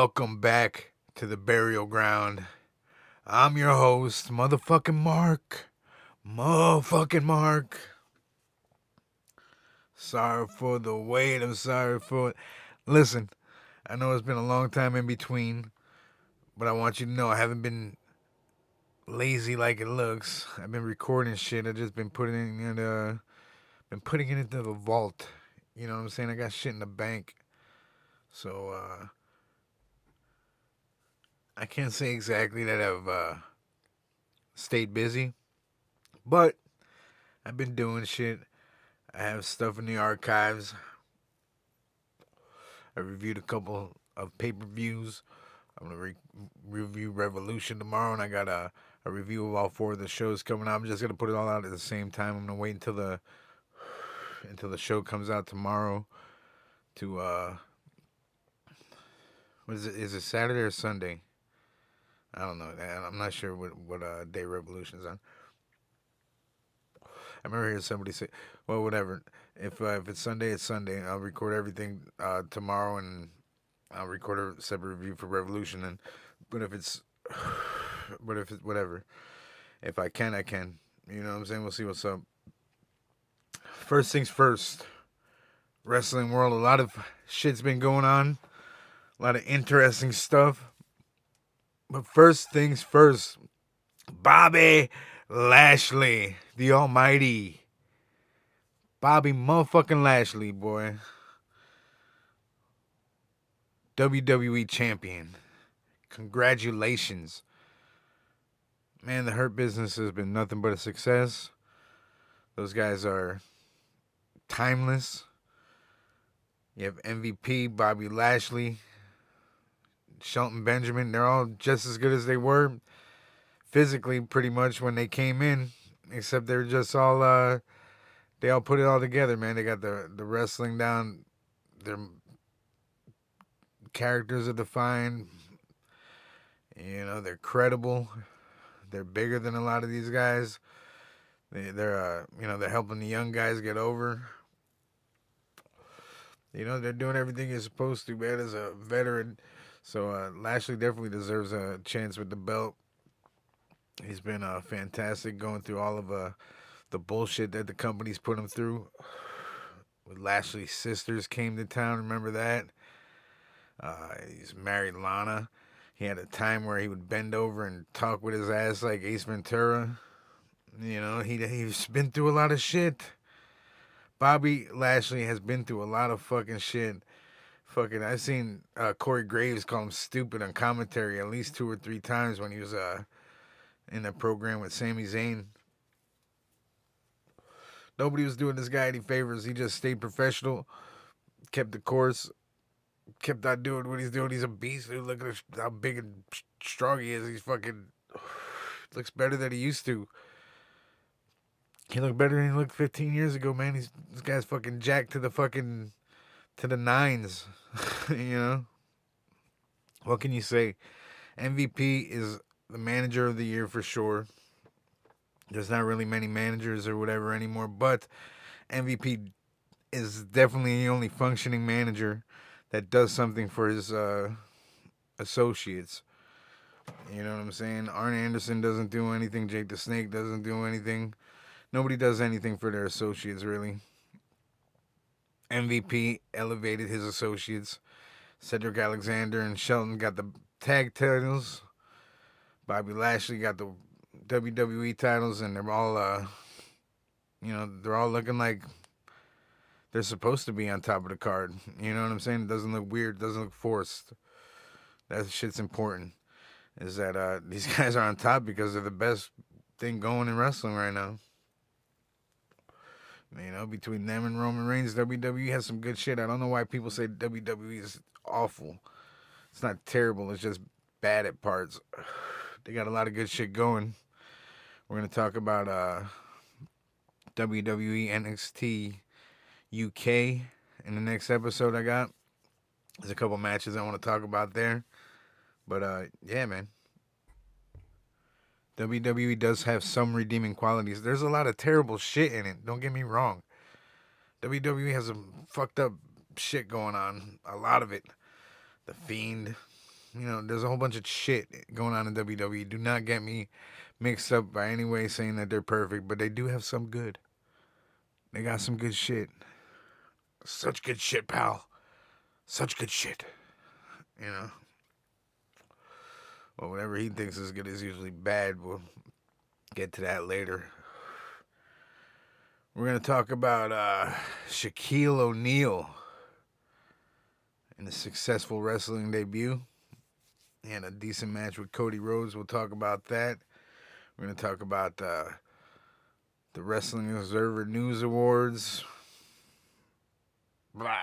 welcome back to the burial ground. I'm your host, motherfucking Mark. Motherfucking Mark. Sorry for the wait. I'm sorry for it. Listen, I know it's been a long time in between, but I want you to know I haven't been lazy like it looks. I've been recording shit. I just been putting it into the vault. You know what I'm saying? I got shit in the bank. So I can't say exactly that I've stayed busy, but I've been doing shit. I have stuff in the archives. I reviewed a couple of pay per views. I'm gonna review Revolution tomorrow, and I got a review of all four of the shows coming out. I'm just gonna put it all out at the same time. I'm gonna wait until the show comes out tomorrow. To what is it? Is it Saturday or Sunday? I don't know. I'm not sure what day Revolution's on. I remember hearing somebody say, "Well, whatever. If it's Sunday, it's Sunday. I'll record everything tomorrow, and I'll record a separate review for Revolution. And but if it's but if it's whatever, if I can, I can. You know what I'm saying? We'll see what's up. First things first. Wrestling world. A lot of shit's been going on. A lot of interesting stuff. But first things first. Bobby Lashley, the Almighty. Bobby motherfucking Lashley, boy. WWE champion. Congratulations. Man, the Hurt Business has been nothing but a success. Those guys are timeless. You have MVP, Bobby Lashley, Shelton Benjamin. They're all just as good as they were physically, pretty much, when they came in. Except they're just all, they all put it all together, man. They got the wrestling down. Their characters are defined. They're credible. They're bigger than a lot of these guys. They're helping the young guys get over. They're doing everything you're supposed to, man, as a veteran. So Lashley definitely deserves a chance with the belt. He's been fantastic going through all of the bullshit that the company's put him through. When Lashley's sisters came to town, remember that? He's married Lana. He had a time where he would bend over and talk with his ass like Ace Ventura. He's been through a lot of shit. Bobby Lashley has been through a lot of fucking shit. I've seen Corey Graves call him stupid on commentary at least 2 or 3 times when he was in a program with Sami Zayn. Nobody was doing this guy any favors. He just stayed professional, kept the course, kept on doing what he's doing. He's a beast. Dude, look at how big and strong he is. He's fucking looks better than he used to. He looked better than he looked 15 years ago, man. This guy's fucking jacked to the nines. you know what can you say? MVP is the manager of the year for sure. There's not really many managers or whatever anymore, but MVP is definitely the only functioning manager that does something for his associates. You know what I'm saying? Arn Anderson doesn't do anything. Jake the Snake doesn't do anything. Nobody does anything for their associates, really. MVP elevated his associates. Cedric Alexander and Shelton got the tag titles. Bobby Lashley got the WWE titles, and they're all, they're all looking like they're supposed to be on top of the card. You know what I'm saying? It doesn't look weird. It doesn't look forced. That shit's important. Is that these guys are on top because they're the best thing going in wrestling right now. Between them and Roman Reigns, WWE has some good shit. I don't know why people say WWE is awful. It's not terrible. It's just bad at parts. They got a lot of good shit going. We're gonna talk about WWE NXT UK in the next episode. There's a couple matches I want to talk about there. But yeah, man. WWE does have some redeeming qualities. There's a lot of terrible shit in it. Don't get me wrong. WWE has some fucked up shit going on. A lot of it. The Fiend. there's a whole bunch of shit going on in WWE. Do not get me mixed up by any way saying that they're perfect, but they do have some good. They got some good shit. Such good shit, pal. Such good shit. You know. Well, whatever he thinks is good is usually bad. We'll get to that later. We're gonna talk about Shaquille O'Neal and a successful wrestling debut and a decent match with Cody Rhodes. We'll talk about that. We're gonna talk about the Wrestling Observer News Awards. Blah.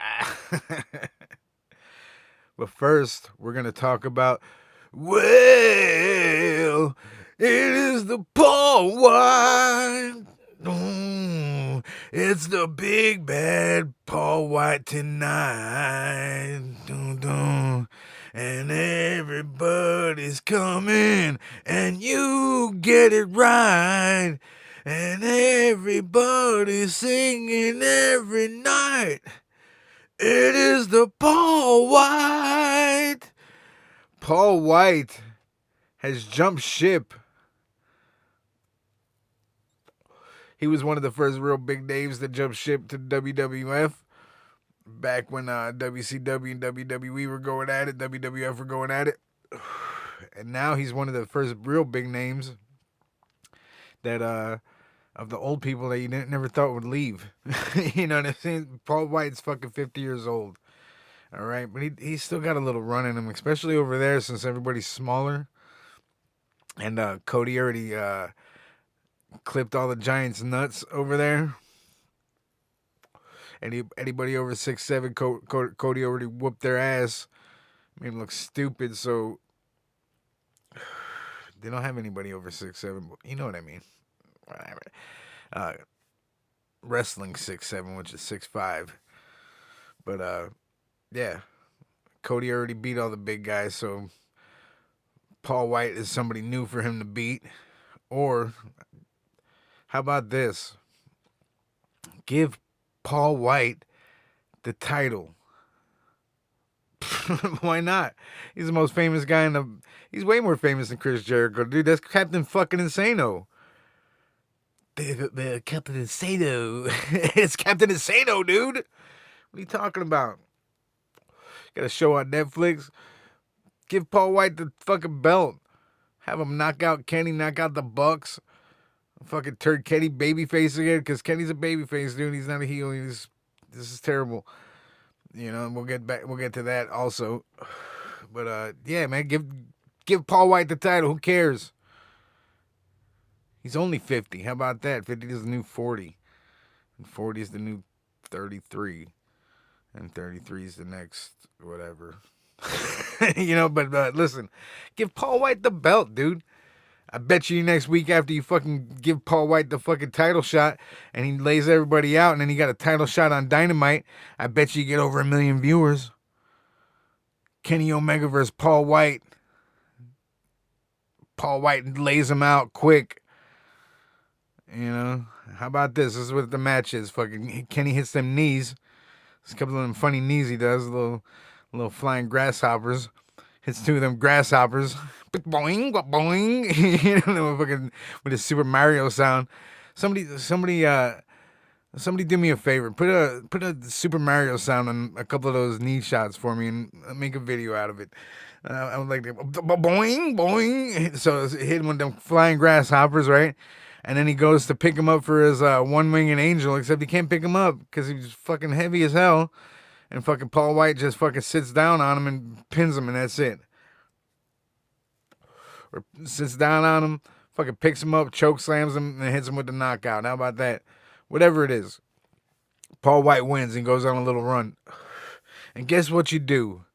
But first, we're gonna talk about. Well, it is the Paul White. It's the big bad Paul White tonight. Dun, dun. And everybody's coming, and you get it right. And everybody's singing every night. It is the Paul White. Paul White has jumped ship. He was one of the first real big names that jumped ship to WWF back when WCW and WWE were going at it, WWF were going at it. And now he's one of the first real big names that of the old people that you never thought would leave. You know what I'm saying? Paul White's fucking 50 years old. All right, but he's still got a little run in him, especially over there since everybody's smaller. And Cody already clipped all the Giants' nuts over there. Anybody over 6'7", Cody already whooped their ass, made them look stupid. So they don't have anybody over 6'7", you know what I mean. Whatever. Wrestling 6'7", which is 6'5". But yeah, Cody already beat all the big guys, so Paul White is somebody new for him to beat. Or how about this? Give Paul White the title. Why not? He's the most famous guy in the. He's way more famous than Chris Jericho, dude. That's Captain fucking Insano. Captain Insano. It's Captain Insano, dude. What are you talking about? Got a show on Netflix. Give Paul White the fucking belt. Have him knock out Kenny, knock out the Bucks. Fucking turn Kenny babyface again, because Kenny's a babyface, dude. He's not a heel. This is terrible. You know, we'll get to that also. But yeah, man, give Paul White the title. Who cares? He's only 50. How about that? 50 is the new 40. And 40 is the new 33. And 33 is the next whatever. You know, but listen, give Paul White the belt, dude. I bet you next week after you fucking give Paul White the fucking title shot and he lays everybody out and then he got a title shot on Dynamite, I bet you get over 1 million viewers. Kenny Omega versus Paul White. Paul White lays him out quick. You know, how about this? This is what the match is. Fucking Kenny hits them knees. There's a couple of them funny knees he does. Little flying grasshoppers. Hits 2 of them grasshoppers. Boing, boing. You know, fucking with a Super Mario sound. Somebody do me a favor. Put a Super Mario sound on a couple of those knee shots for me and make a video out of it. I would like to boing, boing. So it's hitting one of them flying grasshoppers, right? And then he goes to pick him up for his one-winged angel, except he can't pick him up because he's fucking heavy as hell. And fucking Paul White just fucking sits down on him and pins him, and that's it. Or sits down on him, fucking picks him up, choke slams him, and hits him with the knockout. How about that? Whatever it is. Paul White wins and goes on a little run. And guess what you do?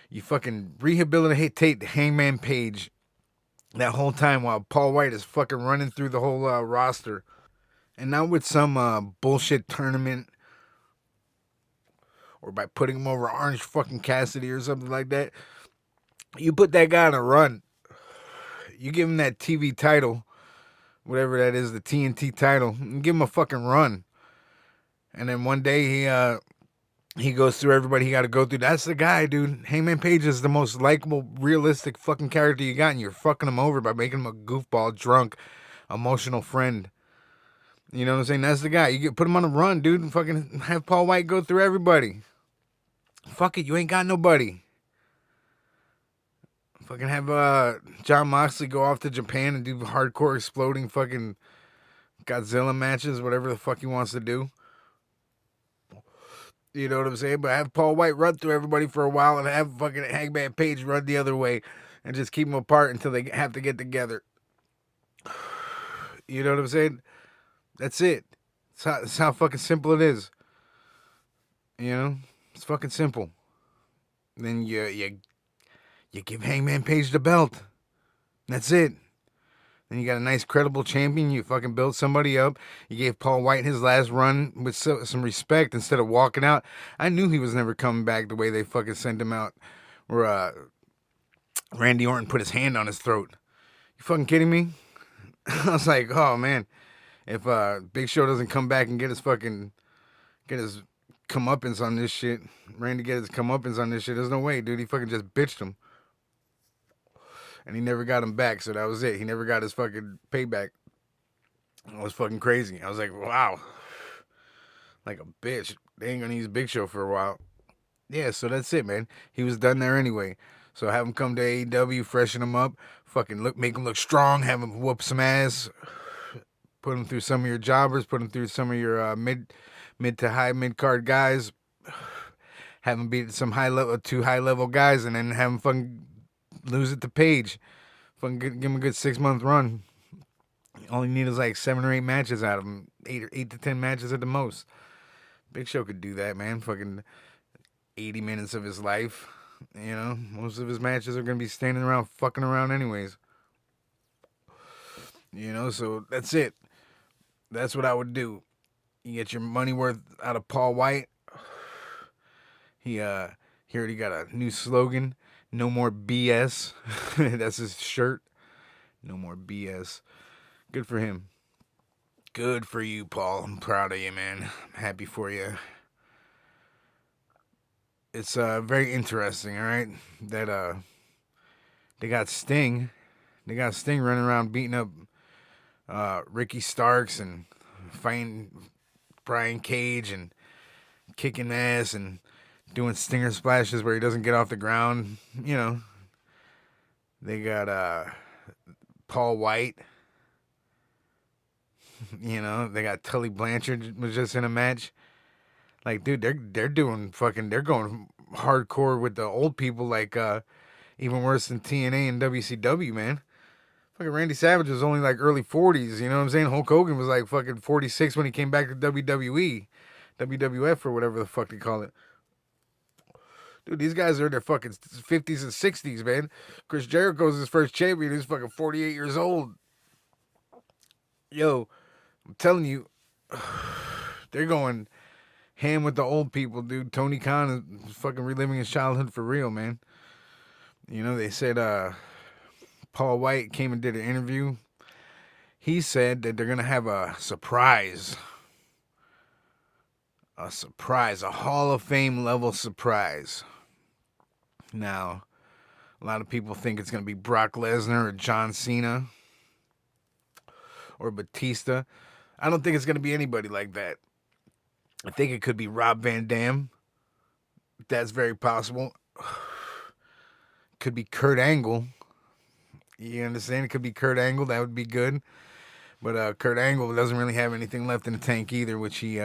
You fucking rehabilitate Hangman Page that whole time while Paul White is fucking running through the whole roster. And not with some bullshit tournament or by putting him over Orange fucking Cassidy or something like that. You put that guy on a run. You give him that TV title, whatever that is, the TNT title, and give him a fucking run. And then one day He goes through everybody he got to go through. That's the guy, dude. Hangman Page is the most likable, realistic fucking character you got, and you're fucking him over by making him a goofball, drunk, emotional friend. You know what I'm saying? That's the guy. You put him on a run, dude, and fucking have Paul White go through everybody. Fuck it, you ain't got nobody. Fucking have Jon Moxley go off to Japan and do hardcore exploding fucking Godzilla matches, whatever the fuck he wants to do. You know what I'm saying? But have Paul White run through everybody for a while and have fucking Hangman Page run the other way and just keep them apart until they have to get together. You know what I'm saying? That's it. It's how fucking simple it is. You know? It's fucking simple. Then you give Hangman Page the belt. That's it. Then you got a nice, credible champion. You fucking built somebody up. You gave Paul White his last run with some respect instead of walking out. I knew he was never coming back the way they fucking sent him out. Where Randy Orton put his hand on his throat. You fucking kidding me? I was like, oh man, if Big Show doesn't come back and get his comeuppance on this shit, Randy get his comeuppance on this shit, there's no way, dude. He fucking just bitched him. And he never got him back, so that was it. He never got his fucking payback. It was fucking crazy. I was like, wow. Like a bitch. They ain't gonna use Big Show for a while. Yeah, so that's it, man. He was done there anyway. So have him come to AEW, freshen him up, fucking make him look strong, have him whoop some ass, put him through some of your jobbers, put him through some of your mid to high mid card guys, have him beat some two high level guys, and then have him fucking lose it to Page. Fucking give him a good 6-month run. All you need is like 7 or 8 matches out of him, 8 to 10 matches at the most. Big Show could do that, man. Fucking 80 minutes of his life. You know, most of his matches are gonna be standing around, fucking around, anyways. You know, so that's it. That's what I would do. You get your money worth out of Paul White. He already got a new slogan. No more BS. That's his shirt. No more BS. Good for him. Good for you, Paul. I'm proud of you, man. I'm happy for you. It's very interesting, all right? That they got Sting. They got Sting running around beating up Ricky Starks and fighting Brian Cage and kicking ass and doing stinger splashes where he doesn't get off the ground. You know, they got Paul White. You know, they got Tully Blanchard was just in a match. Like, dude, they're doing fucking, they're going hardcore with the old people, like even worse than TNA and WCW, man. Fucking Randy Savage was only like early 40s, you know what I'm saying? Hulk Hogan was like fucking 46 when he came back to WWE, WWF or whatever the fuck they call it. Dude, these guys are in their fucking 50s and 60s, man. Chris Jericho's his first champion. He's fucking 48 years old. Yo, I'm telling you, they're going ham with the old people, dude. Tony Khan is fucking reliving his childhood for real, man. You know, they said Paul White came and did an interview. He said that they're going to have a surprise. A surprise. A Hall of Fame level surprise. Now, a lot of people think it's going to be Brock Lesnar or John Cena or Batista. I don't think it's going to be anybody like that. I think it could be Rob Van Dam. That's very possible. Could be Kurt Angle. You understand? It could be Kurt Angle. That would be good. But Kurt Angle doesn't really have anything left in the tank either, which he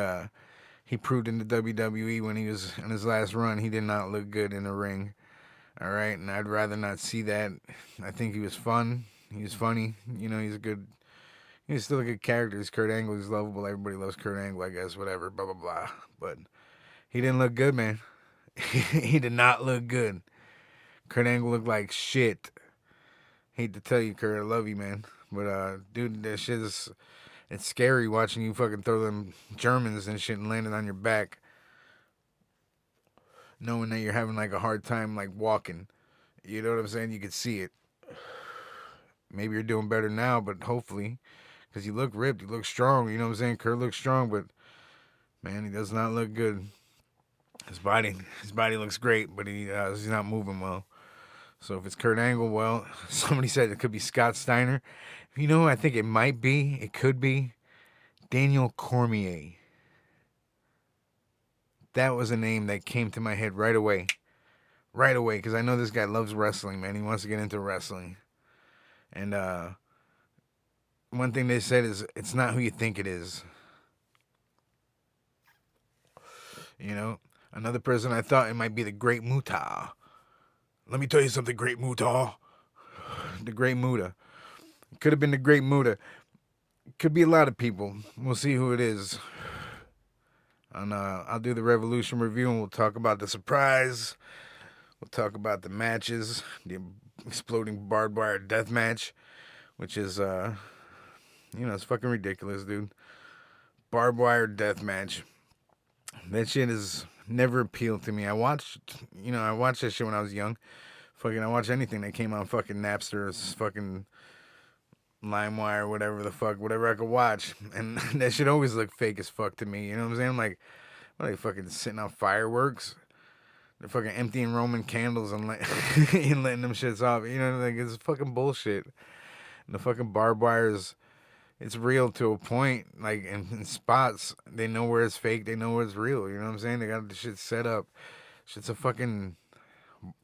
proved in the WWE when he was in his last run. He did not look good in the ring. All right, and I'd rather not see that. I think he was fun. He was funny. You know, he's a good. He's still a good character. He's Kurt Angle. He's lovable. Everybody loves Kurt Angle, I guess. Whatever. Blah blah blah. But he didn't look good, man. He did not look good. Kurt Angle looked like shit. Hate to tell you, Kurt, I love you, man. But dude, that shit is. It's scary watching you fucking throw them Germans and shit and landing on your back. Knowing that you're having like a hard time like walking. You know what I'm saying? You could see it. Maybe you're doing better now, but hopefully. Because you look ripped, you look strong. You know what I'm saying? Kurt looks strong, but man, he does not look good. his body looks great, but he's not moving well. So if it's Kurt Angle, well, somebody said it could be Scott Steiner. You know, I think it might be. It could be Daniel Cormier. That was a name that came to my head right away. Right away, because I know this guy loves wrestling, man. He wants to get into wrestling. And one thing they said is, it's not who you think it is. You know? Another person I thought it might be the Great Muta. Let me tell you something, Great Muta. The Great Muta. Could have been the Great Muta. Could be a lot of people. We'll see who it is. And I'll do the Revolution review, and we'll talk about the surprise. We'll talk about the matches, the exploding barbed wire death match, which is, it's fucking ridiculous, dude. Barbed wire death match. That shit has never appealed to me. I watched that shit when I was young. Fucking, I watched anything that came on fucking Napster, or fucking LimeWire, whatever the fuck, whatever I could watch, and that shit always looked fake as fuck to me. You know what I'm saying? I'm like, what are they fucking sitting on fireworks? They're fucking emptying Roman candles and, and letting them shits off. You know, like, it's fucking bullshit. And the fucking barbed wire is, it's real to a point. Like, in spots, they know where it's fake, they know where it's real. You know what I'm saying? They got the shit set up. Shit's a fucking,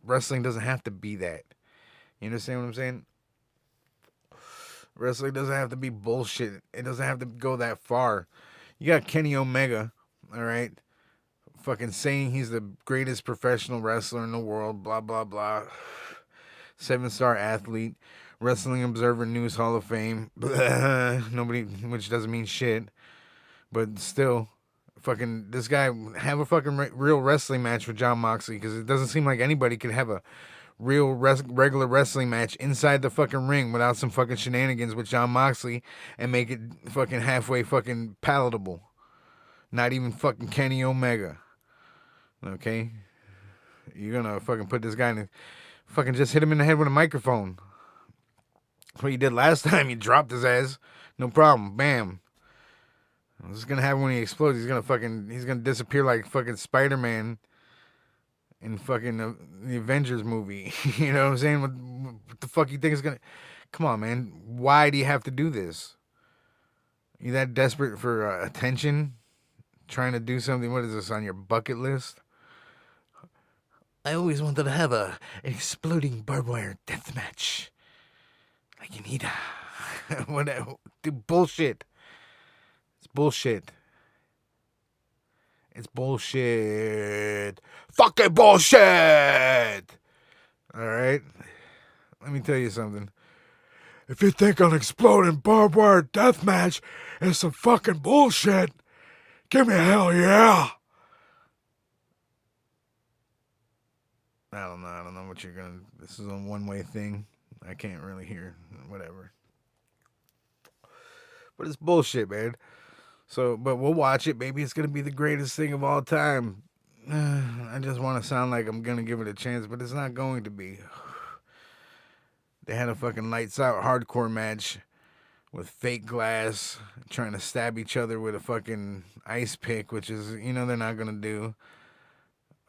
wrestling doesn't have to be that. You understand what I'm saying? Wrestling doesn't have to be bullshit. It doesn't have to go that far. You got Kenny Omega, all right, fucking saying he's the greatest professional wrestler in the world, blah, blah, blah. 7-star athlete, Wrestling Observer News Hall of Fame. Nobody, which doesn't mean shit. But still, fucking, this guy, have a fucking real wrestling match with Jon Moxley, because it doesn't seem like anybody could have a real regular wrestling match inside the fucking ring without some fucking shenanigans with Jon Moxley and make it fucking halfway fucking palatable. Not even fucking Kenny Omega. Okay? You're gonna fucking put this guy in, fucking just hit him in the head with a microphone. What you did last time, you dropped his ass. No problem. Bam. This is gonna happen when he explodes. He's gonna disappear like fucking Spider-Man in fucking the Avengers movie. You know what I'm saying? What the fuck you think is gonna... Come on, man. Why do you have to do this? You that desperate for attention? Trying to do something? What is this, on your bucket list? I always wanted to have an exploding barbed wire death match. Like Anita. Whatever. Dude, bullshit. It's bullshit. It's bullshit. Fucking bullshit! Alright? Let me tell you something. If you think an exploding barbed wire death match is some fucking bullshit, give me a hell yeah! I don't know what you're gonna... This is a one-way thing. I can't really hear. Whatever. But it's bullshit, man. So, but we'll watch it. Maybe it's gonna be the greatest thing of all time. I just want to sound like I'm gonna give it a chance, but it's not going to be. They had a fucking lights out hardcore match with fake glass, trying to stab each other with a fucking ice pick, which is, they're not gonna do.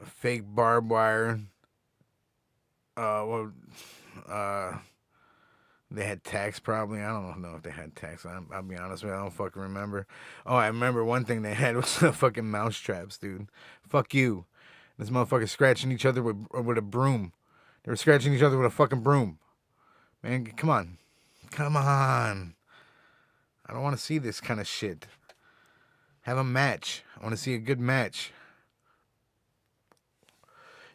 A fake barbed wire. Well, they had tax probably. I don't know if they had tax. I'll be honest with you. I don't fucking remember. Oh, I remember one thing they had was the fucking mouse traps, dude. Fuck you. This motherfucker scratching each other with a broom. They were scratching each other with a fucking broom. Man, come on. Come on. I don't want to see this kind of shit. Have a match. I want to see a good match.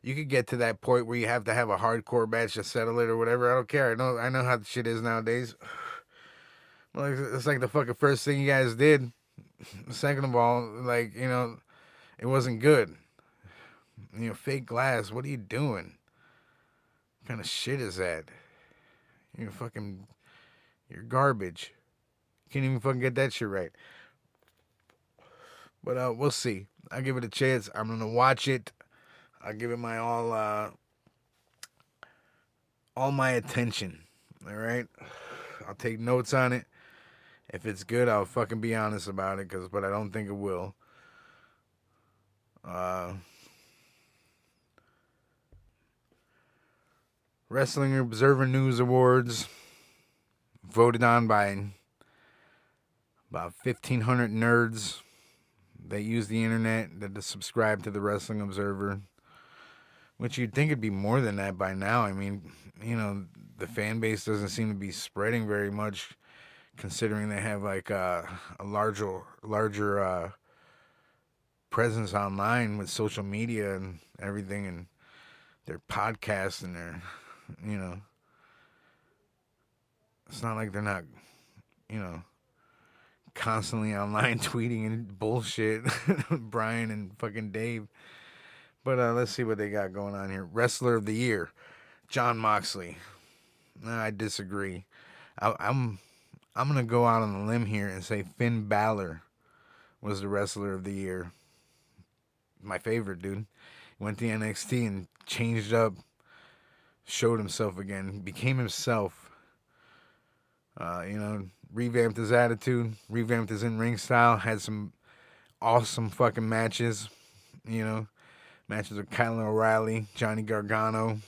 You could get to that point where you have to have a hardcore match to settle it or whatever. I don't care. I know how the shit is nowadays. Well, it's like the fucking first thing you guys did. Second of all, like, it wasn't good. Fake glass. What are you doing? What kind of shit is that? You're garbage. You can't even fucking get that shit right. But we'll see. I'll give it a chance. I'm gonna watch it. I'll give it my all my attention. All right. I'll take notes on it. If it's good, I'll fucking be honest about it. But I don't think it will. Wrestling Observer News Awards, voted on by about 1,500 nerds that use the internet that subscribe to the Wrestling Observer, which you'd think it'd be more than that by now. I mean, the fan base doesn't seem to be spreading very much, considering they have like a larger presence online with social media and everything, and their podcasts and their, you know, it's not like they're not, you know, constantly online tweeting and bullshit. Brian and fucking Dave. But let's see what they got going on here. Wrestler of the Year, Jon Moxley. I disagree. I'm gonna go out on a limb here and say Finn Balor was the Wrestler of the Year. My favorite, dude. Went to NXT and changed up, showed himself again, became himself. Revamped his attitude, revamped his in-ring style, had some awesome fucking matches. Matches with Kyle O'Reilly, Johnny Gargano.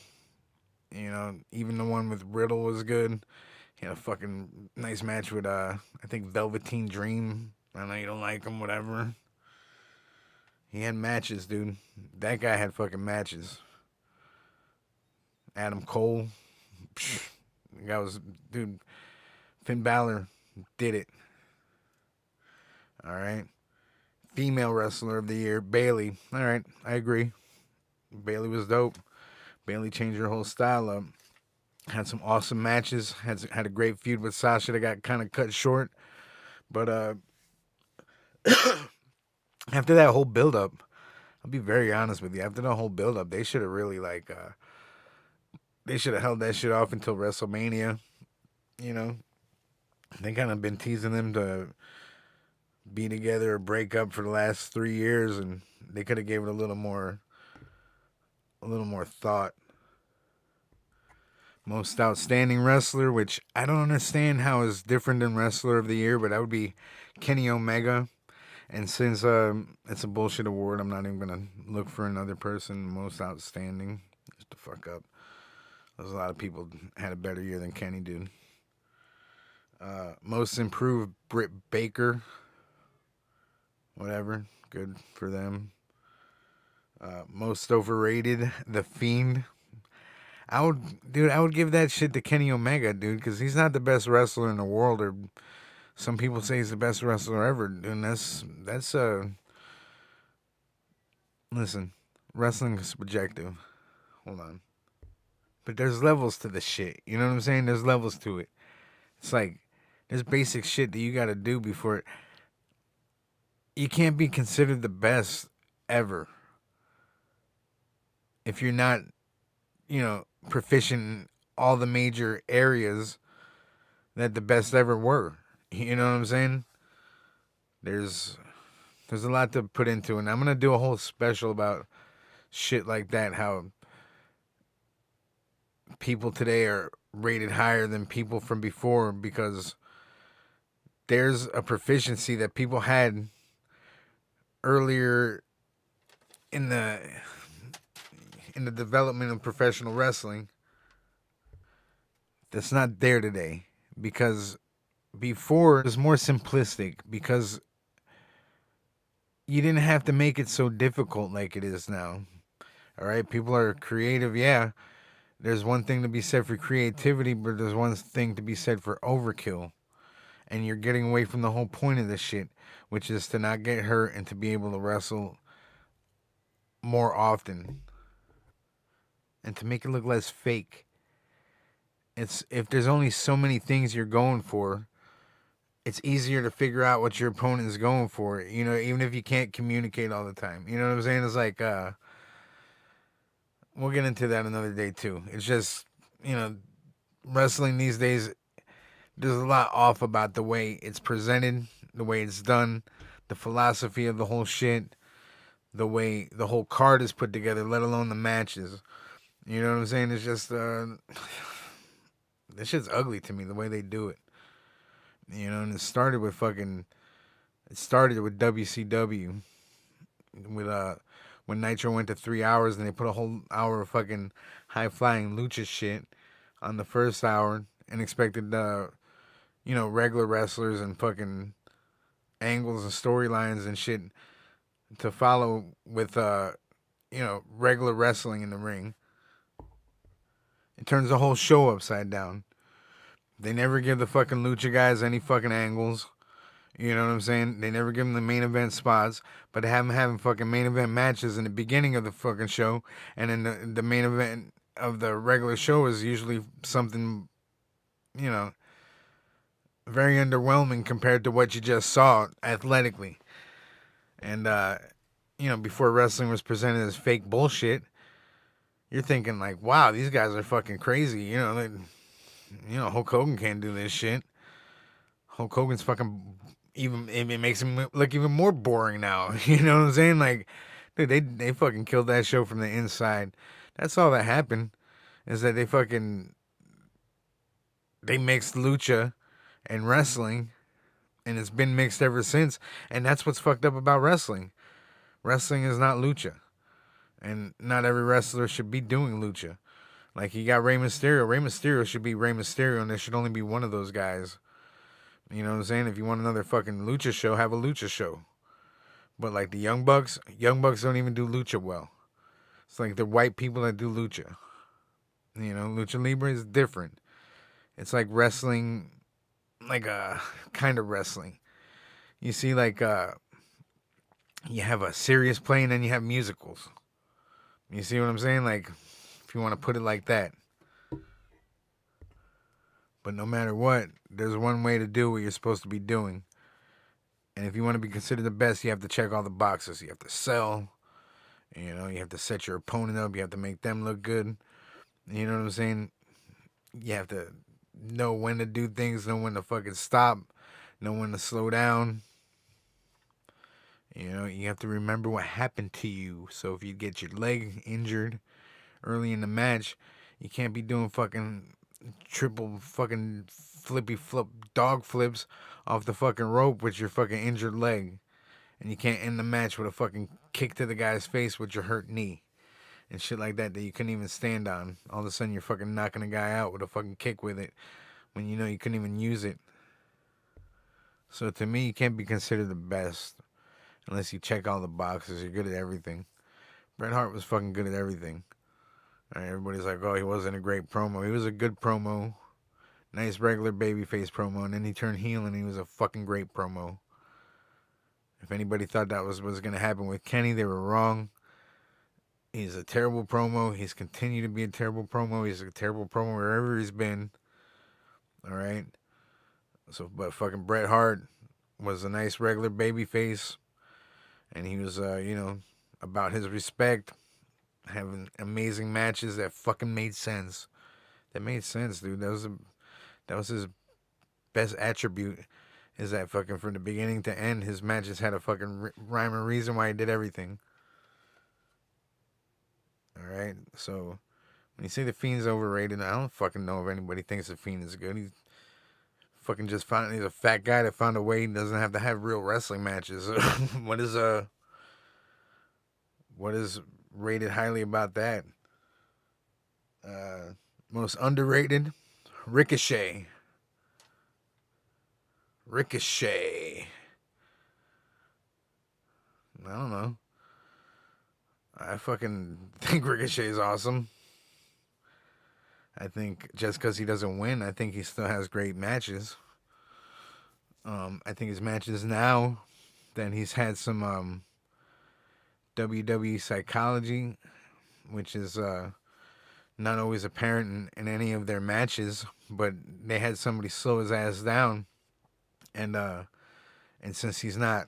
Even the one with Riddle was good. He had a fucking nice match with I think Velveteen Dream. I know you don't like him, whatever. He had matches, dude. That guy had fucking matches. Adam Cole. That guy was, dude. Finn Balor did it. All right. Female Wrestler of the Year, Bayley. All right, I agree. Bayley was dope. Bayley changed her whole style up. Had some awesome matches. Had a great feud with Sasha that got kind of cut short. But after that whole build-up, I'll be very honest with you. After that whole build-up, they should have really they should have held that shit off until WrestleMania. They kind of been teasing them to be together or break up for the last 3 years, and they could have gave it a little more thought. Most Outstanding Wrestler, which I don't understand how is different than Wrestler of the Year, but that would be Kenny Omega. And since it's a bullshit award, I'm not even gonna look for another person. Most Outstanding, just the fuck up. There's a lot of people had a better year than Kenny did. Most Improved, Britt Baker. Whatever, good for them. Most Overrated, The Fiend. I would give that shit to Kenny Omega, dude, because he's not the best wrestler in the world, or some people say he's the best wrestler ever, and that's listen, wrestling is subjective. Hold on. But there's levels to the shit. You know what I'm saying? There's levels to it. It's like there's basic shit that you got to do before you can't be considered the best ever if you're not, proficient in all the major areas that the best ever were. You know what I'm saying? There's a lot to put into it. And I'm going to do a whole special about shit like that, how people today are rated higher than people from before because there's a proficiency that people had earlier in the development of professional wrestling that's not there today, because before it was more simplistic, because you didn't have to make it so difficult like it is now. All right, people are creative. Yeah, there's one thing to be said for creativity, but there's one thing to be said for overkill. And you're getting away from the whole point of this shit, which is to not get hurt and to be able to wrestle more often and to make it look less fake. It's if there's only so many things you're going for, it's easier to figure out what your opponent is going for, even if you can't communicate all the time. You know what I'm saying? It's like we'll get into that another day too. It's just, wrestling these days, there's a lot off about the way it's presented, the way it's done, the philosophy of the whole shit, the way the whole card is put together, let alone the matches. You know what I'm saying? It's just, this shit's ugly to me, the way they do it. And it started with WCW, with when Nitro went to 3 hours and they put a whole hour of fucking high flying lucha shit on the first hour and expected regular wrestlers and fucking angles and storylines and shit to follow with regular wrestling in the ring. It turns the whole show upside down. They never give the fucking lucha guys any fucking angles. You know what I'm saying? They never give them the main event spots, but they have them having fucking main event matches in the beginning of the fucking show, and then the main event of the regular show is usually something, you know, very underwhelming compared to what you just saw athletically. And before wrestling was presented as fake bullshit, you're thinking like, wow, these guys are fucking crazy. Hulk Hogan can't do this shit. Hulk Hogan's fucking even it makes him look even more boring now. You know what I'm saying? Like, dude, they fucking killed that show from the inside. That's all that happened is that they mixed lucha and wrestling, and it's been mixed ever since. And that's what's fucked up about wrestling. Wrestling is not lucha, and not every wrestler should be doing lucha. Like, you got Rey Mysterio. Rey Mysterio should be Rey Mysterio, and there should only be one of those guys. You know what I'm saying? If you want another fucking lucha show, have a lucha show. But like the Young Bucks don't even do lucha well. It's like the white people that do lucha. Lucha Libre is different. It's like wrestling, like a kind of wrestling. You see, like you have a serious play and then you have musicals. You see what I'm saying? Like, if you want to put it like that. But no matter what, there's one way to do what you're supposed to be doing. And if you want to be considered the best, you have to check all the boxes. You have to sell. You have to set your opponent up. You have to make them look good. You know what I'm saying? You have to know when to do things, know when to fucking stop, know when to slow down. You have to remember what happened to you. So if you get your leg injured early in the match, you can't be doing fucking triple fucking flippy flip dog flips off the fucking rope with your fucking injured leg. And you can't end the match with a fucking kick to the guy's face with your hurt knee. And shit like that you couldn't even stand on. All of a sudden you're fucking knocking a guy out with a fucking kick with it when you couldn't even use it. So to me, you can't be considered the best unless you check all the boxes. You're good at everything. Bret Hart was fucking good at everything. Everybody's like, oh, he wasn't a great promo. He was a good promo. Nice regular babyface promo. And then he turned heel and he was a fucking great promo. If anybody thought that was going to happen with Kenny, they were wrong. He's a terrible promo. He's continued to be a terrible promo. He's a terrible promo wherever he's been. All right? But fucking Bret Hart was a nice regular babyface. And he was, about his respect. Having amazing matches that fucking made sense. That made sense, dude. That was his best attribute. Is that fucking from the beginning to end, his matches had a fucking rhyme and reason why he did everything. All right, so when you say the Fiend's overrated, I don't fucking know if anybody thinks the Fiend is good. He's fucking he's a fat guy that found a way he doesn't have to have real wrestling matches. What is rated highly about that? Most underrated, Ricochet. I don't know. I fucking think Ricochet is awesome. I think just because he doesn't win, I think he still has great matches. I think his matches now, then he's had some WWE psychology, which is not always apparent in any of their matches, but they had somebody slow his ass down, and since he's not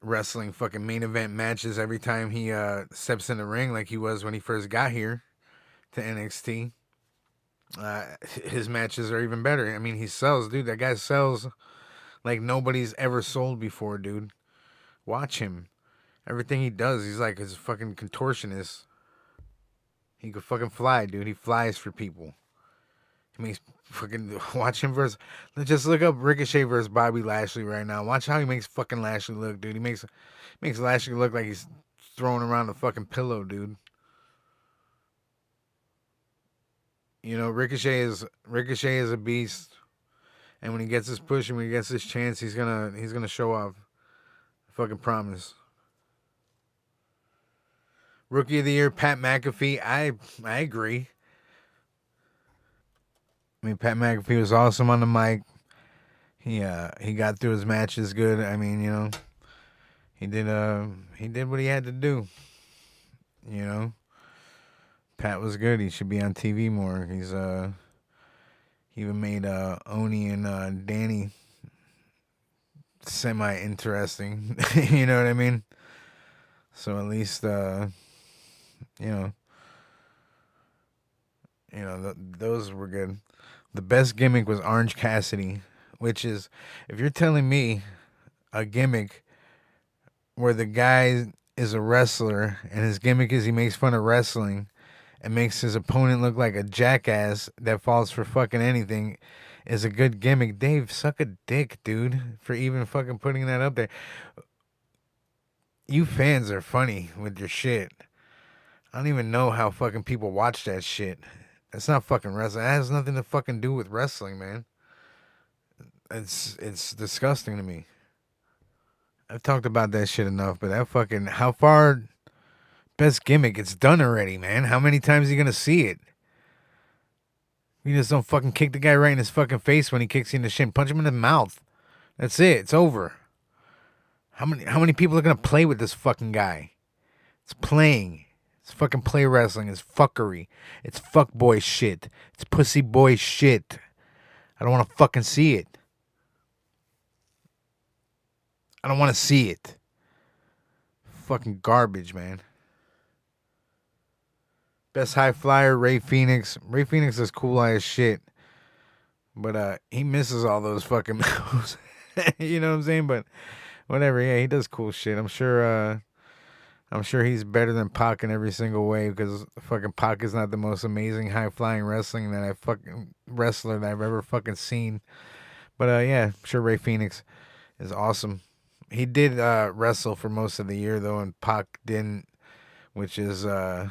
wrestling fucking main event matches every time he steps in the ring like he was when he first got here to NXT, his matches are even better. I mean, he sells, dude. That guy sells like nobody's ever sold before, dude. Watch him. Everything he does, he's like his fucking contortionist. He could fucking fly, dude. He flies for people. He makes fucking watch him versus. Just look up Ricochet versus Bobby Lashley right now. Watch how he makes fucking Lashley look, dude. He makes Lashley look like he's throwing around the fucking pillow, dude. You know, Ricochet is a beast, and when he gets his push and when he gets his chance, he's gonna show off. I fucking promise. Rookie of the year, Pat McAfee. I agree. I mean, Pat McAfee was awesome on the mic. He got through his matches good. I mean, you know, he did what he had to do. You know, Pat was good. He should be on TV more. He even made Oni and Danny semi interesting. You know what I mean? So at least you know those were good. The best gimmick was Orange Cassidy, which is, if you're telling me a gimmick where the guy is a wrestler and his gimmick is he makes fun of wrestling and makes his opponent look like a jackass that falls for fucking anything, is a good gimmick. Dave, suck a dick, dude, for even fucking putting that up there. You fans are funny with your shit. I don't even know how fucking people watch that shit. It's not fucking wrestling. It has nothing to fucking do with wrestling, man. It's disgusting to me. I've talked about that shit enough, but that fucking how far best gimmick, it's done already, man. How many times are you gonna see it? You just don't fucking kick the guy right in his fucking face when he kicks you in the shin. Punch him in the mouth. That's it. It's over. How many people are gonna play with this fucking guy? It's playing. It's fucking play wrestling. It's fuckery. It's fuckboy shit. It's pussy boy shit. I don't want to fucking see it. I don't want to see it. Fucking garbage, man. Best high flyer, Ray Phoenix. Ray Phoenix is cool as shit. But he misses all those fucking moves. You know what I'm saying? But whatever, yeah, he does cool shit. I'm sure he's better than Pac in every single way because fucking Pac is not the most amazing high flying wrestler that I've ever fucking seen. But yeah, I'm sure Ray Phoenix is awesome. He did wrestle for most of the year though, and Pac didn't, which is well,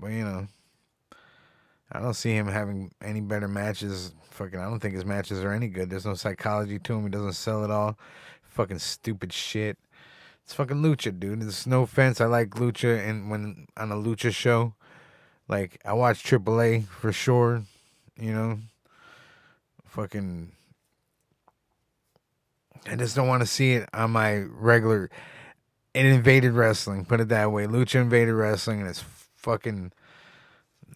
you know, I don't see him having any better matches. Fucking, I don't think his matches are any good. There's no psychology to him. He doesn't sell it all. Fucking stupid shit. It's fucking lucha, dude. It's no offense. I like lucha, and when on a lucha show, like I watch AAA for sure. You know, fucking. I just don't want to see it on my regular. It invaded wrestling. Put it that way. Lucha invaded wrestling, and it's fucking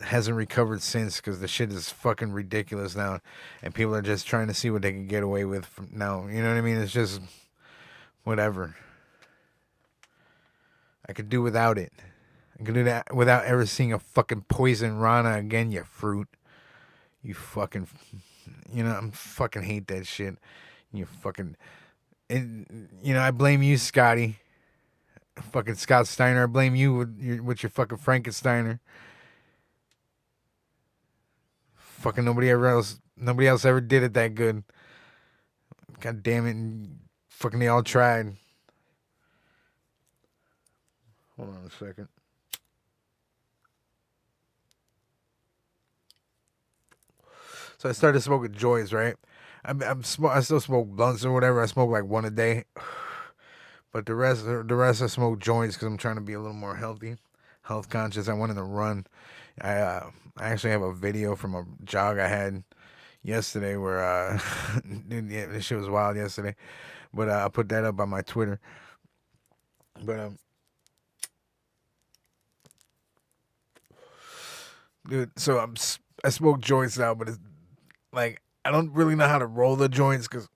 hasn't recovered since because the shit is fucking ridiculous now, and people are just trying to see what they can get away with from now. You know what I mean? It's just whatever. I could do without it. I could do that without ever seeing a fucking Poison Rana again, you fruit. You fucking, you know, I'm fucking hate that shit. You fucking, and, you know, I blame you, Scotty. Fucking Scott Steiner. I blame you with your fucking Frankensteiner. Fucking nobody else ever did it that good. God damn it. And fucking they all tried. Hold on a second. So I started smoking joints, right? I still smoke blunts or whatever. I smoke like one a day, but the rest I smoke joints because I'm trying to be a little more health conscious. I wanted to run. I actually have a video from a jog I had yesterday where dude, yeah, this shit was wild yesterday. But I put that up on my Twitter. But dude, so I smoke joints now, but it's like I don't really know how to roll the joints because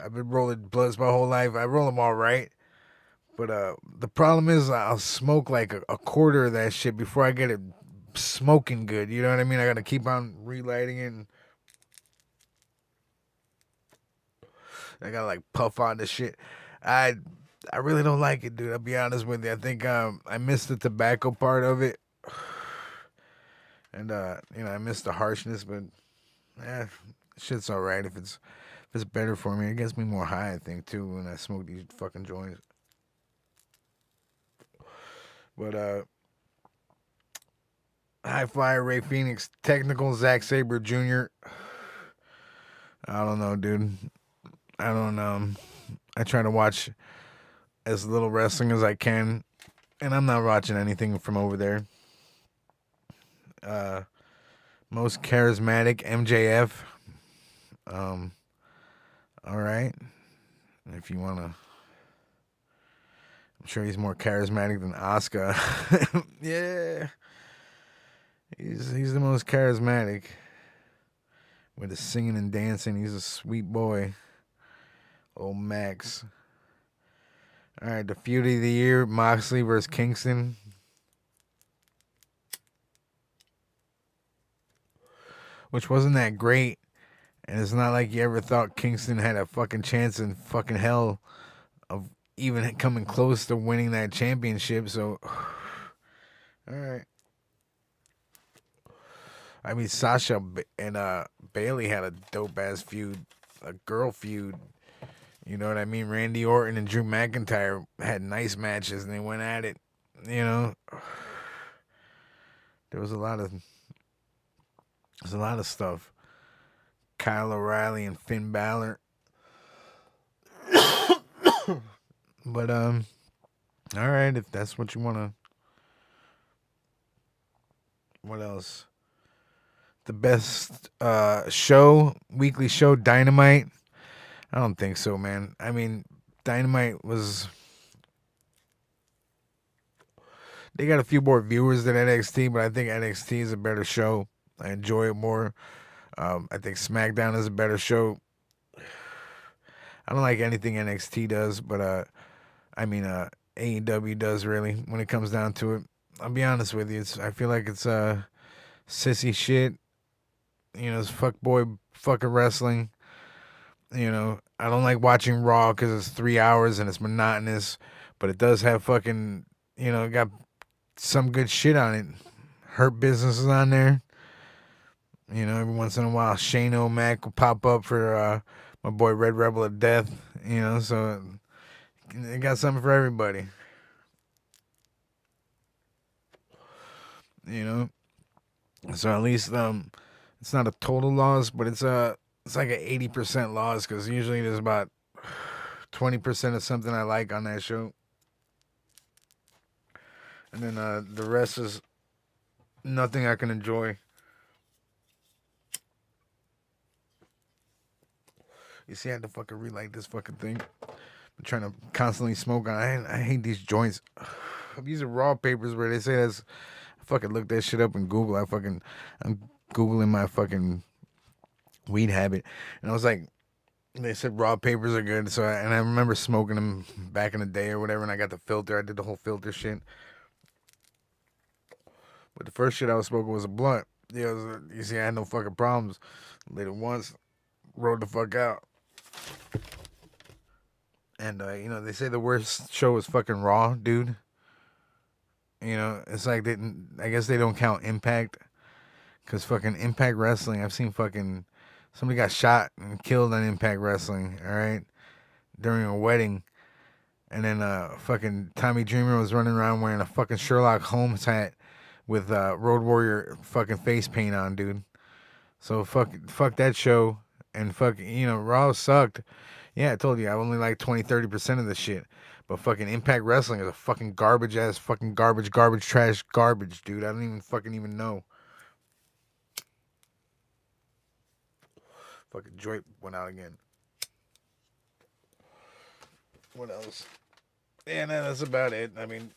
I've been rolling blunts my whole life. I roll them all right, but the problem is I'll smoke like a quarter of that shit before I get it smoking good. You know what I mean? I gotta keep on relighting it. And I gotta like puff on the shit. I I really don't like it, dude. I'll be honest with you. I think I missed the tobacco part of it, and you know I missed the harshness, but yeah, shit's all right if it's better for me. It gets me more high, I think, too, when I smoke these fucking joints. But High Flyer Ray Phoenix, Technical Zack Sabre Jr. I don't know, dude. I don't know. I try to watch as little wrestling as I can, and I'm not watching anything from over there. Uh, Most charismatic MJF. Um, all right. If you wanna, I'm sure he's more charismatic than Asuka. Yeah, he's the most charismatic with his singing and dancing. He's a sweet boy. Old Max. All right, the feud of the year: Moxley versus Kingston. Which wasn't that great. And it's not like you ever thought Kingston had a fucking chance in fucking hell of even coming close to winning that championship. So, all right. I mean, Sasha and Bailey had a dope ass feud, a girl feud. You know what I mean? Randy Orton and Drew McIntyre had nice matches and they went at it. You know, there was a lot of stuff. Kyle O'Reilly and Finn Balor. But all right, if that's what you wanna. What else? The best weekly show, Dynamite. I don't think so, man. I mean, Dynamite was. They got a few more viewers than NXT, but I think NXT is a better show. I enjoy it more. I think SmackDown is a better show. I don't like anything NXT does, but I mean AEW does really when it comes down to it. I'll be honest with you. I feel like it's sissy shit. You know, it's fuckboy fucking wrestling. You know, I don't like watching Raw because it's 3 hours and it's monotonous, but it does have fucking, it got some good shit on it. Hurt Business is on there. You know, every once in a while, Shane O'Mac will pop up for my boy Red Rebel of Death. You know, so it got something for everybody. You know, so at least it's not a total loss, but it's like an 80% loss because usually there's about 20% of something I like on that show, and then the rest is nothing I can enjoy. You see, I had to fucking relight this fucking thing. I'm trying to constantly smoke on. I hate these joints. I'm using raw papers where they say that's. I fucking look that shit up in Google. I'm googling my fucking weed habit, and I was like, they said raw papers are good. So and I remember smoking them back in the day or whatever, and I got the filter. I did the whole filter shit. But the first shit I was smoking was a blunt. You see, I had no fucking problems. Lit it once, rolled the fuck out. And they say the worst show is fucking Raw, dude. It's like I guess they don't count Impact, cause fucking Impact Wrestling. I've seen fucking somebody got shot and killed on Impact Wrestling. All right, during a wedding, and then fucking Tommy Dreamer was running around wearing a fucking Sherlock Holmes hat with Road Warrior fucking face paint on, dude. So fuck that show, and Raw sucked. Yeah, I told you I only like 20-30% of the shit. But fucking Impact Wrestling is a fucking garbage ass fucking garbage trash garbage, dude. I don't even fucking know. Fucking joint went out again. What else? Yeah, no, that's about it. I mean,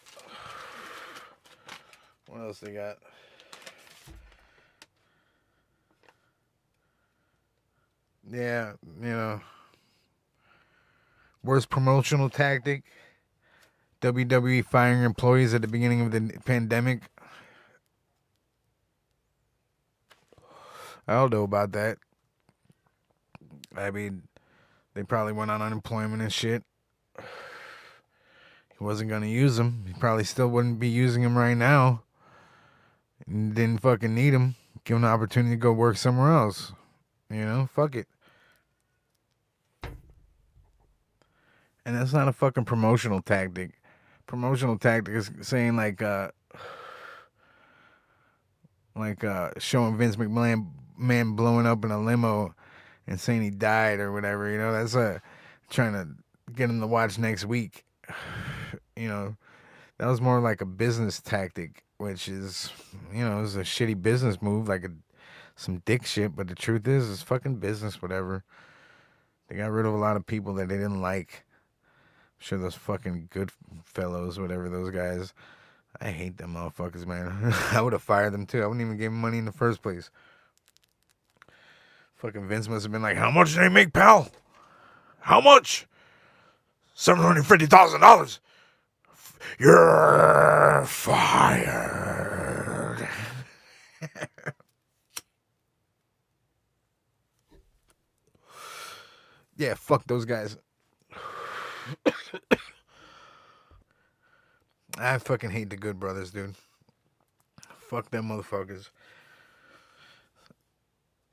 what else they got? Yeah, worst promotional tactic. WWE firing employees at the beginning of the pandemic. I don't know about that. I mean, they probably went on unemployment and shit. He wasn't gonna use them. He probably still wouldn't be using them right now. Didn't fucking need them. Give him the opportunity to go work somewhere else. Fuck it. And that's not a fucking promotional tactic. promotional tactics saying showing Vince McMahon man blowing up in a limo and saying he died or whatever. You know, that's trying to get him to watch next week. You know, that was more like a business tactic, which is, you know, is a shitty business move, like some dick shit. But the truth is, it's fucking business. Whatever. They got rid of a lot of people that they didn't like. I'm sure those fucking good fellows, whatever those guys. I hate them motherfuckers, man. I would have fired them too. I wouldn't even give them money in the first place. Fucking Vince must have been like, "How much do they make, pal? How much? $750,000. You're fired." Yeah, fuck those guys. I fucking hate the Good Brothers, dude. Fuck them motherfuckers.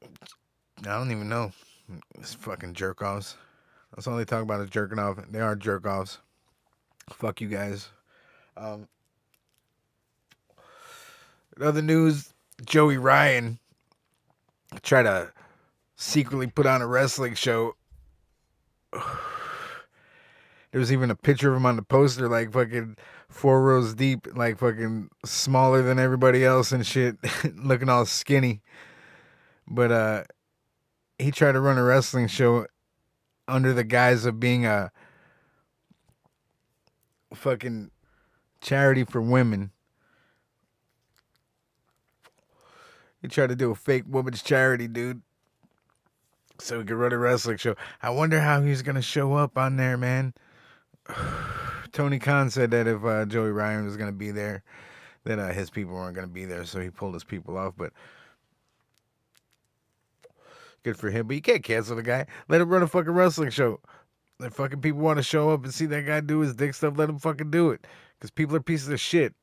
I don't even know. It's fucking jerk offs. That's all they talk about is jerking off. They are jerk offs. Fuck you guys. In other news, Joey Ryan tried to secretly put on a wrestling show. There was even a picture of him on the poster, like fucking 4 rows deep, like fucking smaller than everybody else and shit, looking all skinny. But he tried to run a wrestling show under the guise of being a fucking charity for women. He tried to do a fake women's charity, dude, so he could run a wrestling show. I wonder how he's gonna show up on there, man. Tony Khan said that if Joey Ryan was gonna be there, that his people weren't gonna be there, so he pulled his people off. But good for him. But you can't cancel the guy. Let him run a fucking wrestling show. If fucking people want to show up and see that guy do his dick stuff, let him fucking do it. Because people are pieces of shit.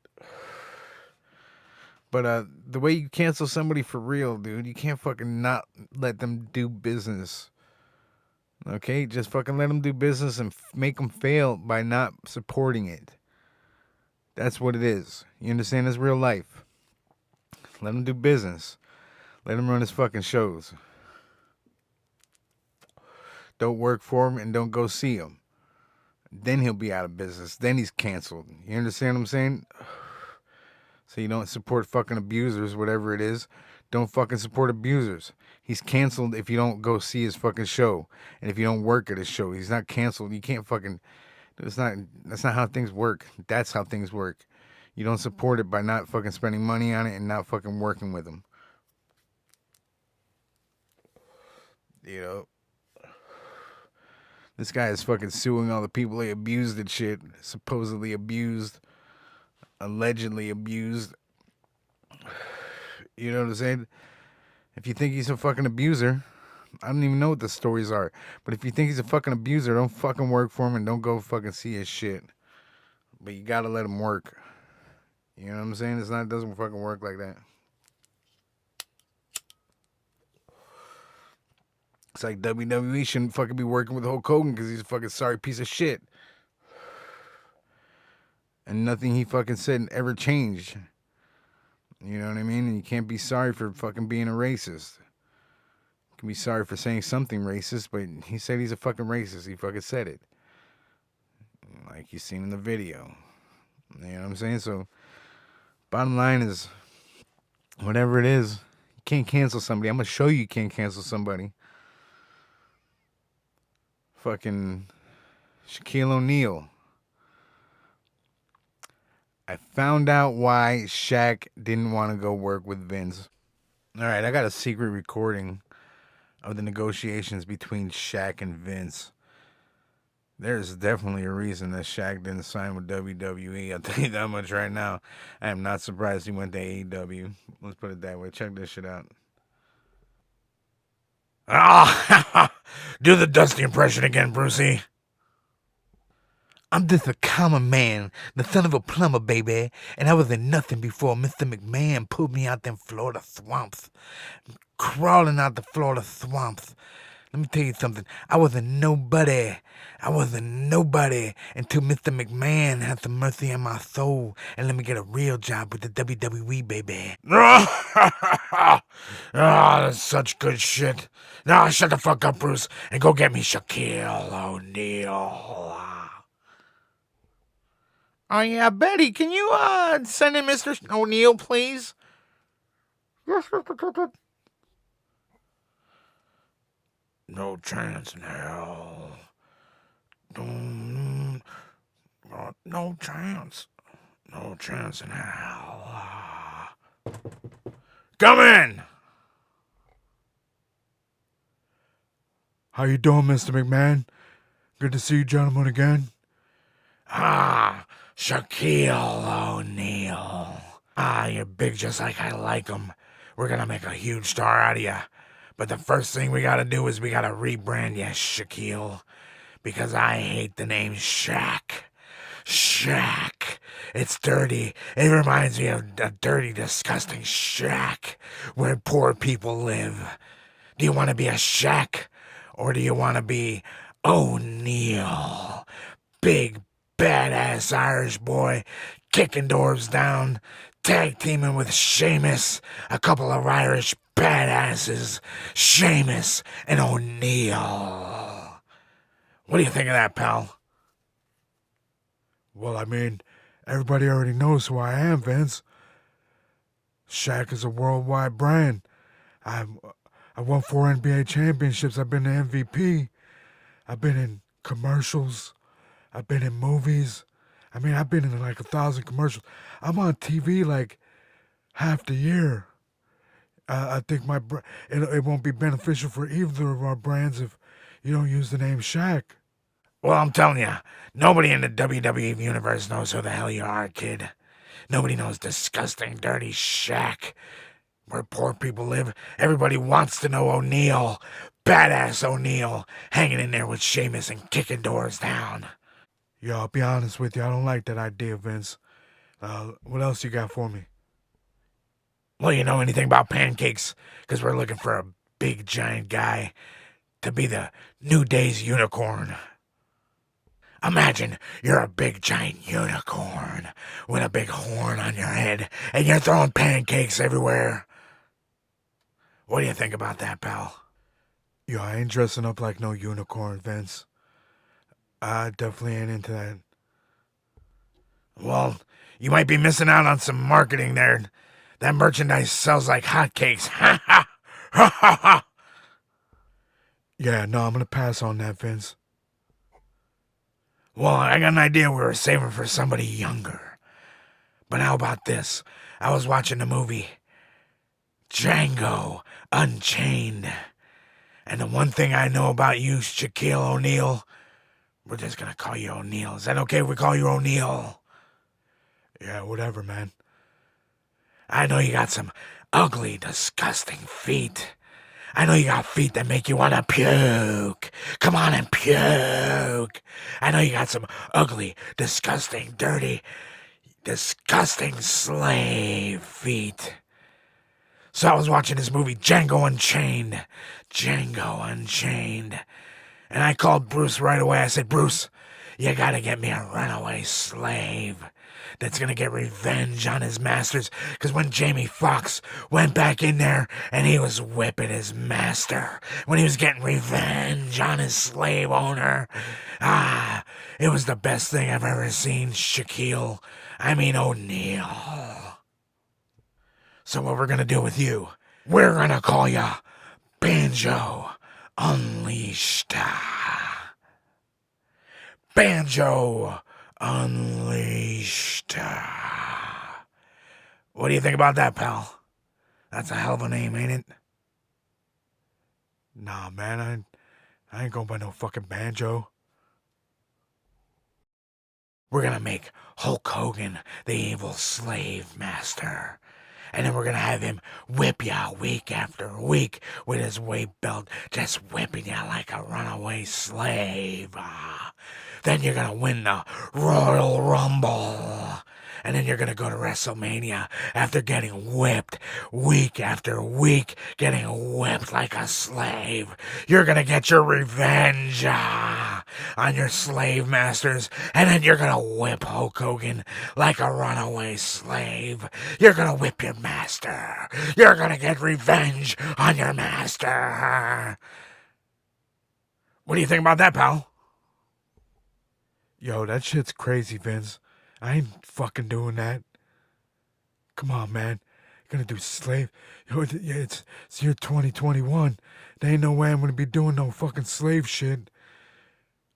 But the way you cancel somebody for real, dude, you can't fucking not let them do business. Okay? Just fucking let them do business and make them fail by not supporting it. That's what it is. You understand? It's real life. Let him do business. Let him run his fucking shows. Don't work for him and don't go see him. Then he'll be out of business. Then he's canceled. You understand what I'm saying? So you don't support fucking abusers, whatever it is. Don't fucking support abusers. He's canceled if you don't go see his fucking show. And if you don't work at his show. He's not canceled. You can't fucking... That's not how things work. That's how things work. You don't support it by not fucking spending money on it and not fucking working with him. You know? This guy is fucking suing all the people he abused and shit. Supposedly abused. Allegedly abused. You know what I'm saying? If you think he's a fucking abuser, I don't even know what the stories are. But if you think he's a fucking abuser, don't fucking work for him and don't go fucking see his shit. But you gotta let him work. You know what I'm saying? It doesn't fucking work like that. It's like WWE shouldn't fucking be working with Hulk Hogan because he's a fucking sorry piece of shit. And nothing he fucking said ever changed. You know what I mean? And you can't be sorry for fucking being a racist. You can be sorry for saying something racist, but he said he's a fucking racist. He fucking said it. Like you seen in the video. You know what I'm saying? So, bottom line is, whatever it is, you can't cancel somebody. I'm going to show you can't cancel somebody. Fucking Shaquille O'Neal. I found out why Shaq didn't want to go work with Vince. All right, I got a secret recording of the negotiations between Shaq and Vince. There's definitely a reason that Shaq didn't sign with WWE. I'll tell you that much right now. I am not surprised he went to AEW. Let's put it that way. Check this shit out. Ah, do the Dusty impression again, Brucey. I'm just a common man, the son of a plumber, baby, and I was in nothing before Mr. McMahon pulled me out them Florida swamps. Crawling out the Florida swamps, Let me tell you something. I was a nobody. I was a nobody until Mr. McMahon had some mercy on my soul and let me get a real job with the WWE, baby. Ah, that's such good shit. Now shut the fuck up, Bruce, and go get me Shaquille O'Neal. Oh yeah, Betty, can you send in Mr. O'Neal, please? Yes, Mr. No chance in hell. No chance. No chance in hell. Come in! How you doing, Mr. McMahon? Good to see you gentlemen again. Shaquille O'Neal. You're big just like I like 'em. We're gonna make a huge star out of you. But the first thing we gotta do is we gotta rebrand you, Shaquille. Because I hate the name Shaq. Shaq. It's dirty. It reminds me of a dirty, disgusting shack where poor people live. Do you want to be a Shaq? Or do you want to be O'Neal? Big, badass Irish boy, kicking doors down, tag teaming with Sheamus, a couple of Irish badasses, Sheamus and O'Neal. What do you think of that, pal? Well, I mean, everybody already knows who I am, Vince. Shaq is a worldwide brand. I won 4 NBA championships. I've been the MVP. I've been in commercials. I've been in movies. I mean, I've been in like 1,000 commercials. I'm on TV like half the year. I think it won't be beneficial for either of our brands if you don't use the name Shaq. Well, I'm telling you, nobody in the WWE universe knows who the hell you are, kid. Nobody knows disgusting, dirty Shaq. Where poor people live, everybody wants to know O'Neal. Badass O'Neal, hanging in there with Sheamus and kicking doors down. Yo, I'll be honest with you, I don't like that idea, Vince. What else you got for me? Well, you know anything about pancakes? Because we're looking for a big, giant guy to be the New Day's unicorn. Imagine you're a big giant unicorn with a big horn on your head and you're throwing pancakes everywhere. What do you think about that, pal? Yo, I ain't dressing up like no unicorn, Vince. I definitely ain't into that. Well, you might be missing out on some marketing there. That merchandise sells like hotcakes. Ha ha! Ha ha ha! Yeah, no, I'm gonna pass on that, Vince. Well, I got an idea we were saving for somebody younger. But how about this? I was watching the movie Django Unchained. And the one thing I know about you, Shaquille O'Neal, we're just gonna call you O'Neal. Is that okay if we call you O'Neal? Yeah, whatever, man. I know you got some ugly, disgusting feet. I know you got feet that make you want to puke. Come on and puke. I know you got some ugly, disgusting, dirty, disgusting slave feet. So I was watching this movie, Django Unchained. Django Unchained. And I called Bruce right away. I said, Bruce, you gotta get me a runaway slave that's gonna get revenge on his masters. Because when Jamie Foxx went back in there and he was whipping his master, when he was getting revenge on his slave owner, it was the best thing I've ever seen, Shaquille. I mean O'Neal. So what we're gonna do with you, we're gonna call you Banjo Unleashed. Banjo Unleashed. What do you think about that, pal? That's a hell of a name, ain't it? Nah, man, I ain't going by no fucking banjo. We're gonna make Hulk Hogan the evil slave master. And then we're gonna have him whip ya week after week with his weight belt, just whipping ya like a runaway slave. Then you're gonna win the Royal Rumble. and then you're gonna go to WrestleMania after getting whipped week after week, getting whipped like a slave. You're gonna get your revenge on your slave masters, and then you're gonna whip Hulk Hogan like a runaway slave. You're gonna whip your master. You're gonna get revenge on your master. What do you think about that, pal? Yo, that shit's crazy, Vince. I ain't fucking doing that. Come on, man. You're gonna do slave. Yo, it's year 2021. There ain't no way I'm gonna be doing no fucking slave shit.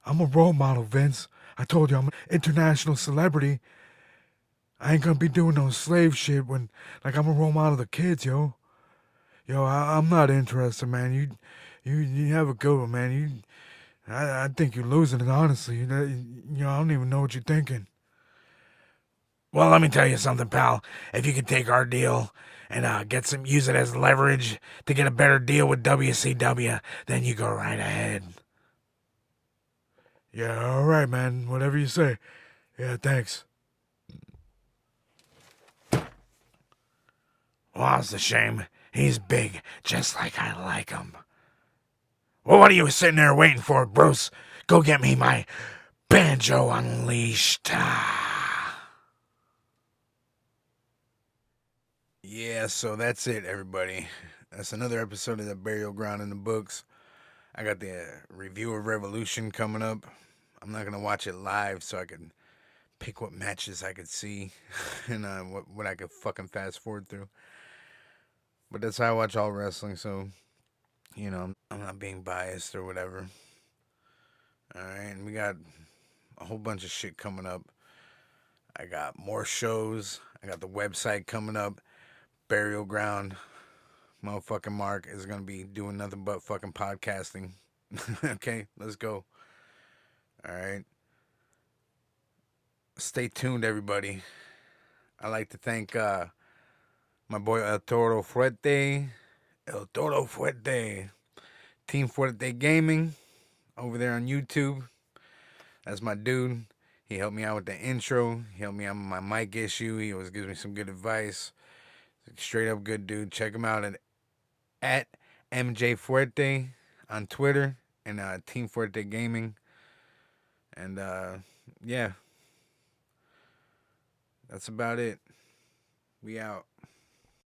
I'm a role model, Vince. I told you I'm an international celebrity. I ain't gonna be doing no slave shit when, like, I'm a role model to kids, yo. Yo, I'm not interested, man. You have a good one, man. I think you're losing it, honestly. I don't even know what you're thinking. Well, let me tell you something, pal. If you could take our deal and use it as leverage to get a better deal with WCW, then you go right ahead. Yeah, all right, man. Whatever you say. Yeah, thanks. Well, that's a shame. He's big, just like I like him. Well, what are you sitting there waiting for, Bruce? Go get me my Banjo Unleashed. Yeah, so that's it, everybody. That's another episode of the Burial Ground in the books. I got the review of Revolution coming up. I'm not gonna watch it live, so I can pick what matches I could see and what I could fucking fast forward through. But that's how I watch all wrestling, so I'm not being biased or whatever. All right, and we got a whole bunch of shit coming up. I got more shows. I got the website coming up. Burial Ground. Motherfucking Mark is gonna be doing nothing but fucking podcasting. Okay, let's go. All right. Stay tuned, everybody. I'd like to thank my boy El Toro Fuerte. El Toro Fuerte. Team Fuerte Gaming over there on YouTube. That's my dude. He helped me out with the intro. He helped me out with my mic issue. He always gives me some good advice. Straight up good dude. Check him out at MJ Fuerte on Twitter and Team Fuerte Gaming. And yeah, that's about it. We out.